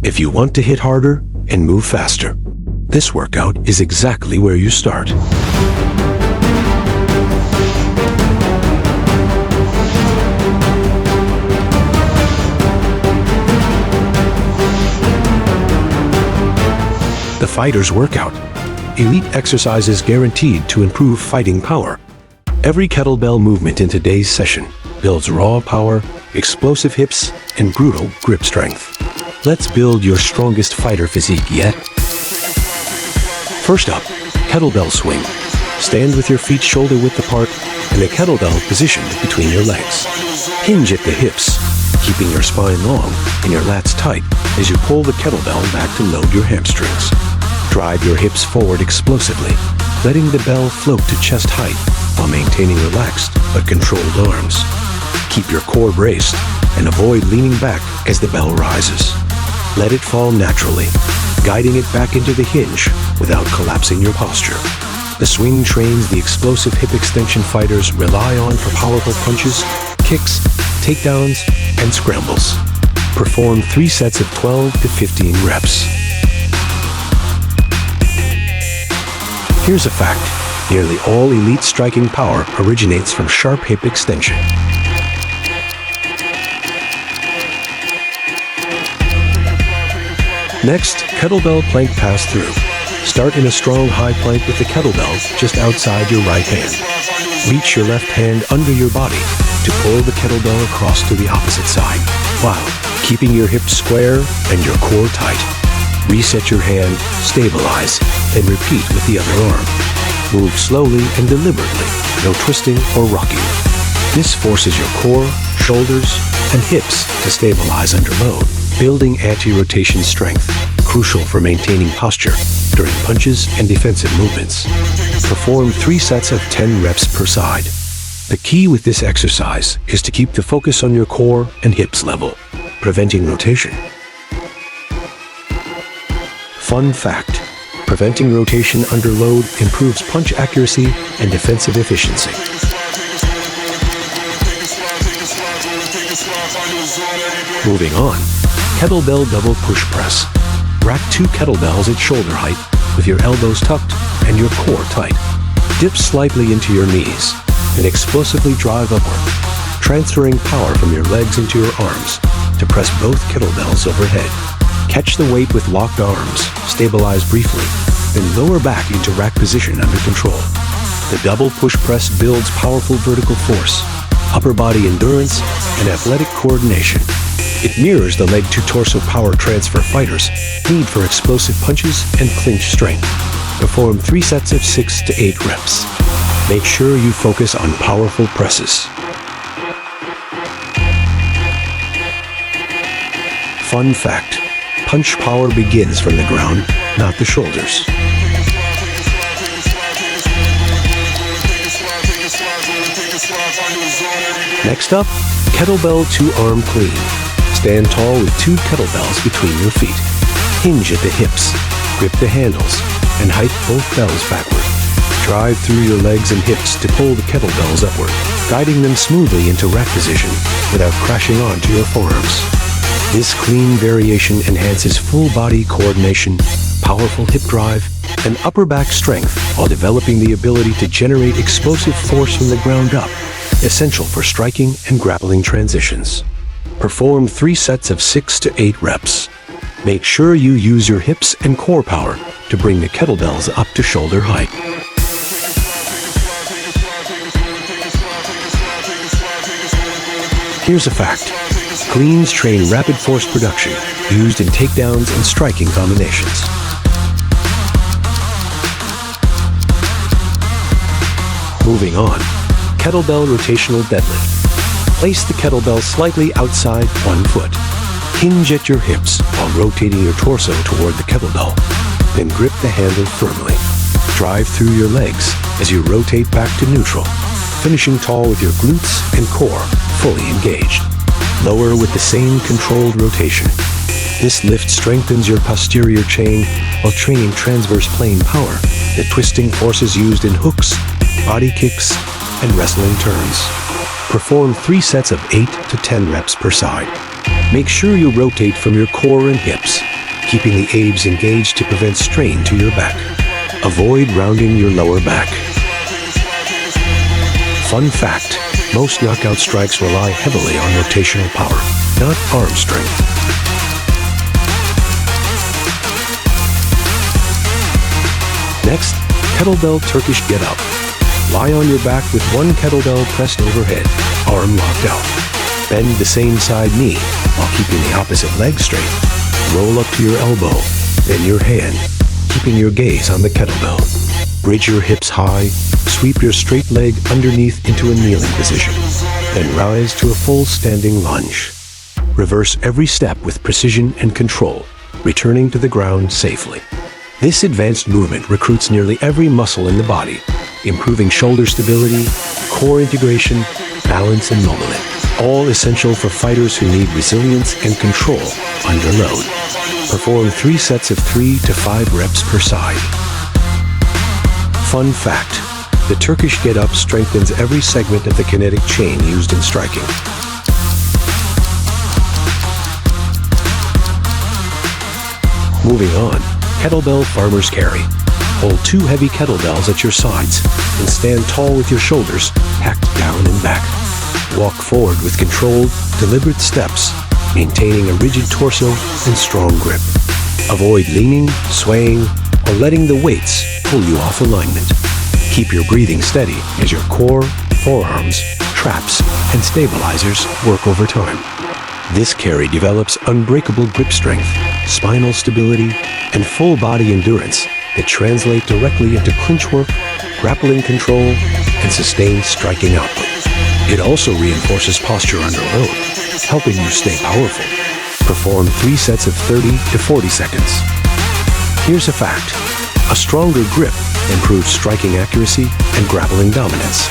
if you want to hit harder and move faster. This workout is exactly where you start. The Fighter's Workout. Elite exercises guaranteed to improve fighting power. Every kettlebell movement in today's session builds raw power, explosive hips, and brutal grip strength. Let's build your strongest fighter physique yet. First up, Kettlebell Swing. Stand with your feet shoulder-width apart and the kettlebell positioned between your legs. Hinge at the hips, keeping your spine long and your lats tight as you pull the kettlebell back to load your hamstrings. Drive your hips forward explosively, letting the bell float to chest height while maintaining relaxed but controlled arms. Keep your core braced and avoid leaning back as the bell rises. Let it fall naturally, guiding it back into the hinge without collapsing your posture. The swing trains the explosive hip extension fighters rely on for powerful punches, kicks, takedowns, and scrambles. Perform 3 sets of 12 to 15 reps. Here's a fact. Nearly all elite striking power originates from sharp hip extension. Next, kettlebell plank pass-through. Start in a strong high plank with the kettlebell just outside your right hand. Reach your left hand under your body to pull the kettlebell across to the opposite side, while keeping your hips square and your core tight. Reset your hand, stabilize, then repeat with the other arm. Move slowly and deliberately, no twisting or rocking. This forces your core, shoulders, and hips to stabilize under load, building anti-rotation strength, crucial for maintaining posture during punches and defensive movements. Perform 3 sets of 10 reps per side. The key with this exercise is to keep the focus on your core and hips level, preventing rotation. Fun fact: preventing rotation under load improves punch accuracy and defensive efficiency. Moving on, kettlebell double push press. Rack 2 kettlebells at shoulder height with your elbows tucked and your core tight. Dip slightly into your knees and explosively drive upward, transferring power from your legs into your arms to press both kettlebells overhead. Catch the weight with locked arms, stabilize briefly, then lower back into rack position under control. The double push press builds powerful vertical force, upper body endurance, and athletic coordination. It mirrors the leg to torso power transfer fighters' need for explosive punches and clinch strength. Perform 3 sets of 6 to 8 reps. Make sure you focus on powerful presses. Fun fact: punch power begins from the ground, not the shoulders. Next up, Kettlebell Two Arm Clean. Stand tall with 2 kettlebells between your feet. Hinge at the hips, grip the handles, and hike both bells backward. Drive through your legs and hips to pull the kettlebells upward, guiding them smoothly into rack position without crashing onto your forearms. This clean variation enhances full body coordination, powerful hip drive, and upper back strength while developing the ability to generate explosive force from the ground up, essential for striking and grappling transitions. Perform 3 sets of 6 to 8 reps. Make sure you use your hips and core power to bring the kettlebells up to shoulder height. Here's a fact: cleans train rapid force production, used in takedowns and striking combinations. Moving on, kettlebell rotational deadlift. Place the kettlebell slightly outside 1 foot. Hinge at your hips while rotating your torso toward the kettlebell. Then grip the handle firmly. Drive through your legs as you rotate back to neutral, finishing tall with your glutes and core fully engaged. Lower with the same controlled rotation. This lift strengthens your posterior chain while training transverse plane power, the twisting forces used in hooks, body kicks, and wrestling turns. Perform 3 sets of 8 to 10 reps per side. Make sure you rotate from your core and hips keeping the abs engaged to prevent strain to your back. Avoid rounding your lower back. Fun fact, most knockout strikes rely heavily on rotational power, not arm strength. Next, kettlebell Turkish get up. Lie on your back with one kettlebell pressed overhead, arm locked out. Bend the same side knee while keeping the opposite leg straight. Roll up to your elbow, then your hand, keeping your gaze on the kettlebell. Bridge your hips high, sweep your straight leg underneath into a kneeling position, then rise to a full standing lunge. Reverse every step with precision and control, returning to the ground safely. This advanced movement recruits nearly every muscle in the body, improving shoulder stability, core integration, balance, and mobility. All essential for fighters who need resilience and control under load. Perform 3 sets of 3 to 5 reps per side. Fun fact, the Turkish get-up strengthens every segment of the kinetic chain used in striking. Moving on, kettlebell farmer's carry. Hold 2 heavy kettlebells at your sides and stand tall with your shoulders packed down and back. Walk forward with controlled, deliberate steps, maintaining a rigid torso and strong grip. Avoid leaning, swaying, or letting the weights pull you off alignment. Keep your breathing steady as your core, forearms, traps, and stabilizers work over time. This carry develops unbreakable grip strength, spinal stability, and full body endurance that translate directly into clinch work, grappling control, and sustained striking output. It also reinforces posture under load, helping you stay powerful. Perform 3 sets of 30 to 40 seconds. Here's a fact. A stronger grip improves striking accuracy and grappling dominance.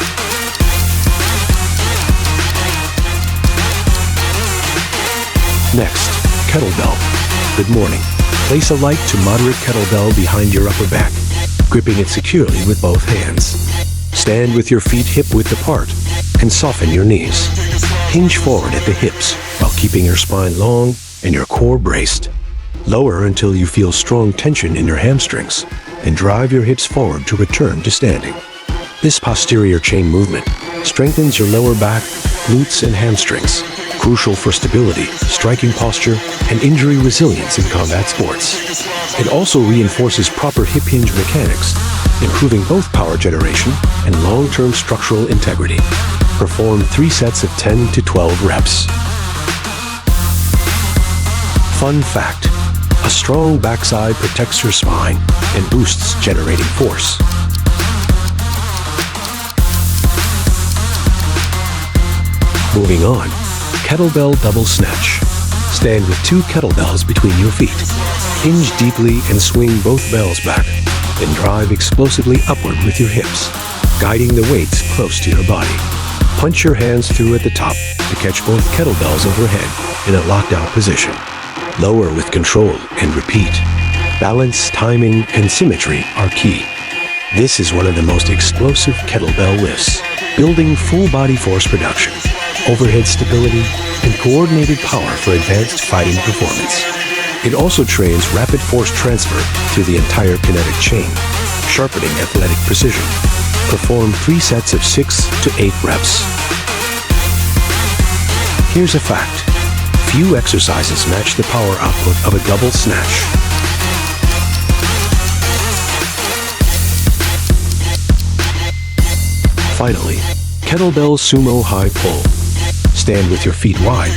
Next, kettlebell. Good morning. Place a light to moderate kettlebell behind your upper back, gripping it securely with both hands. Stand with your feet hip-width apart and soften your knees. Hinge forward at the hips while keeping your spine long and your core braced. Lower until you feel strong tension in your hamstrings and drive your hips forward to return to standing. This posterior chain movement strengthens your lower back, glutes, and hamstrings, crucial for stability, striking posture, and injury resilience in combat sports. It also reinforces proper hip hinge mechanics, improving both power generation and long-term structural integrity. Perform 3 sets of 10 to 12 reps. Fun fact, a strong backside protects your spine and boosts generating force. Moving on, kettlebell double snatch. Stand with 2 kettlebells between your feet. Hinge deeply and swing both bells back, then drive explosively upward with your hips, guiding the weights close to your body. Punch your hands through at the top to catch both kettlebells overhead in a locked-out position. Lower with control and repeat. Balance, timing, and symmetry are key. This is one of the most explosive kettlebell lifts, building full body force production, overhead stability, and coordinated power for advanced fighting performance. It also trains rapid force transfer through the entire kinetic chain, sharpening athletic precision. Perform 3 sets of 6 to 8 reps. Here's a fact. Few exercises match the power output of a double snatch. Finally, kettlebell sumo high pull. Stand with your feet wide,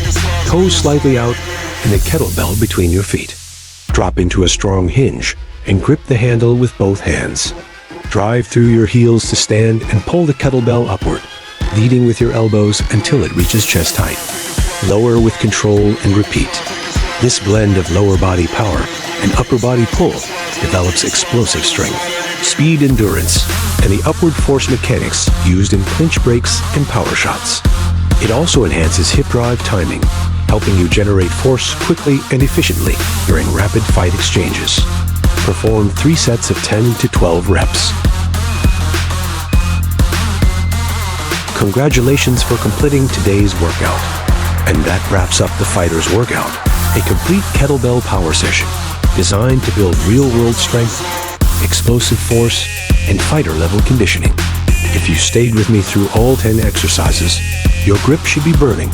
toes slightly out, and the kettlebell between your feet. Drop into a strong hinge and grip the handle with both hands. Drive through your heels to stand and pull the kettlebell upward, leading with your elbows until it reaches chest height. Lower with control and repeat. This blend of lower body power and upper body pull develops explosive strength, speed endurance, and the upward force mechanics used in clinch breaks and power shots. It also enhances hip drive timing, helping you generate force quickly and efficiently during rapid fight exchanges. Perform 3 sets of 10 to 12 reps. Congratulations for completing today's workout. And that wraps up the fighter's workout, a complete kettlebell power session designed to build real-world strength, explosive force, and fighter-level conditioning. If you stayed with me through all 10 exercises, your grip should be burning,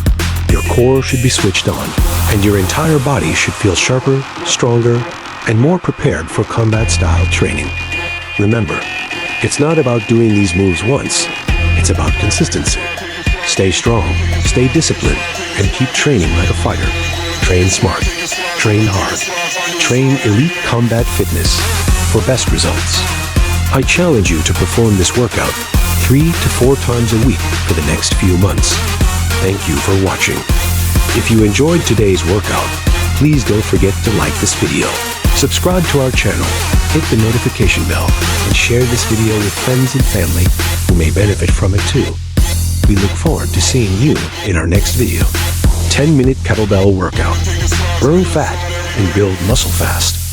your core should be switched on, and your entire body should feel sharper, stronger, and more prepared for combat-style training. Remember, it's not about doing these moves once, it's about consistency. Stay strong, stay disciplined, and keep training like a fighter. Train smart, train hard, train elite combat fitness for best results. I challenge you to perform this workout 3 to 4 times a week for the next few months. Thank you for watching. If you enjoyed today's workout, please don't forget to like this video, subscribe to our channel, hit the notification bell, and share this video with friends and family who may benefit from it too. We look forward to seeing you in our next video. 10-minute kettlebell workout. Burn fat and build muscle fast.